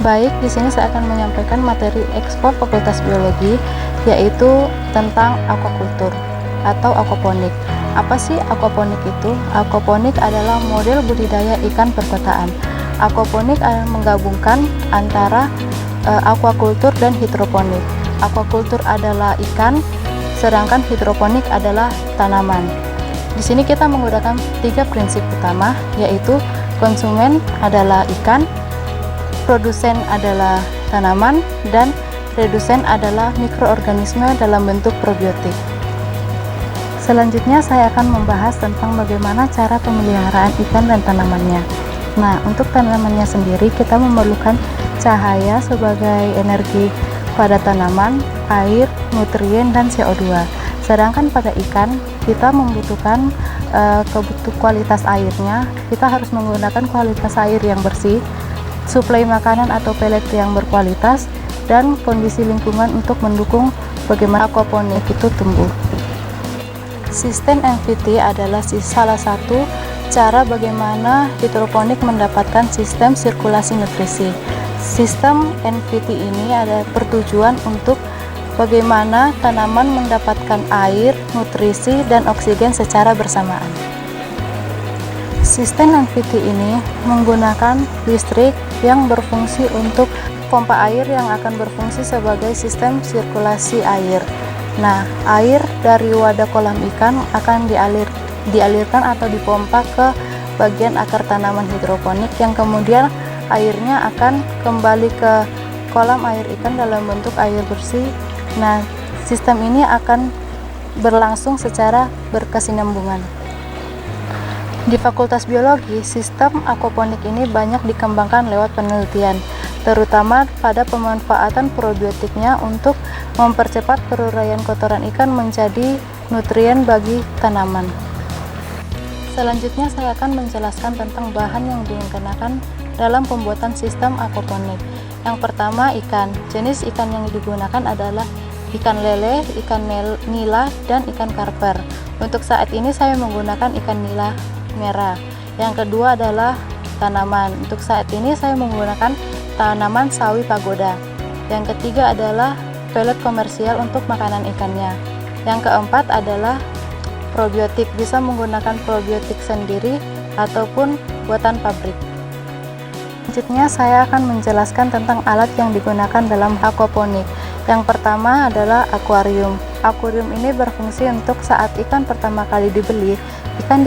Baik, di sini saya akan menyampaikan materi Expo Fakultas Biologi, yaitu tentang aquaculture atau aquaponik. Apa sih aquaponik itu? Aquaponik adalah model budidaya ikan perkotaan. Aquaponik menggabungkan antara aquaculture dan hidroponik. Aquaculture adalah ikan, sedangkan hidroponik adalah tanaman. Di sini kita menggunakan 3 prinsip utama, yaitu konsumen adalah ikan, produsen adalah tanaman, dan redusen adalah mikroorganisme dalam bentuk probiotik. Selanjutnya saya akan membahas tentang bagaimana cara pemeliharaan ikan dan tanamannya. Nah, untuk tanamannya sendiri kita memerlukan cahaya sebagai energi pada tanaman, air, nutrien, dan CO2. Sedangkan pada ikan kita membutuhkan kualitas airnya. Kita harus menggunakan kualitas air yang bersih, suplai makanan atau pelet yang berkualitas, dan kondisi lingkungan untuk mendukung bagaimana aquaponik itu tumbuh. Sistem NVT adalah salah satu cara bagaimana hidroponik mendapatkan sistem sirkulasi nutrisi. Sistem NVT ini ada bertujuan untuk bagaimana tanaman mendapatkan air, nutrisi, dan oksigen secara bersamaan. Sistem NVT ini menggunakan listrik yang berfungsi untuk pompa air yang akan berfungsi sebagai sistem sirkulasi air. Nah, air dari wadah kolam ikan akan dialirkan atau dipompa ke bagian akar tanaman hidroponik, yang kemudian airnya akan kembali ke kolam air ikan dalam bentuk air bersih. Nah, sistem ini akan berlangsung secara berkesinambungan. Di Fakultas Biologi, sistem aquaponik ini banyak dikembangkan lewat penelitian, terutama pada pemanfaatan probiotiknya untuk mempercepat peruraian kotoran ikan menjadi nutrien bagi tanaman. Selanjutnya saya akan menjelaskan tentang bahan yang digunakan dalam pembuatan sistem aquaponik. Yang pertama, ikan. Jenis ikan yang digunakan adalah ikan lele, ikan nila, dan ikan karper. Untuk saat ini saya menggunakan ikan nila merah. Yang kedua adalah tanaman. Untuk saat ini saya menggunakan tanaman sawi pagoda. Yang ketiga adalah pelet komersial untuk makanan ikannya. Yang keempat adalah probiotik, bisa menggunakan probiotik sendiri ataupun buatan pabrik. Selanjutnya saya akan menjelaskan tentang alat yang digunakan dalam aquaponik. Yang pertama adalah akuarium. Akuarium ini berfungsi untuk saat ikan pertama kali dibeli, ikan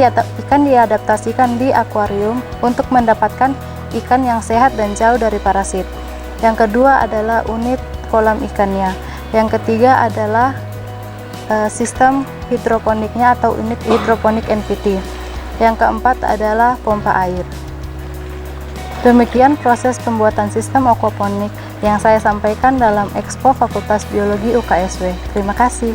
diadaptasikan di akuarium untuk mendapatkan ikan yang sehat dan jauh dari parasit. Yang kedua adalah unit kolam ikannya. Yang ketiga adalah sistem hidroponiknya atau unit hidroponik NVT. Yang keempat adalah pompa air. Demikian proses pembuatan sistem aquaponik yang saya sampaikan dalam Expo Fakultas Biologi UKSW. Terima kasih.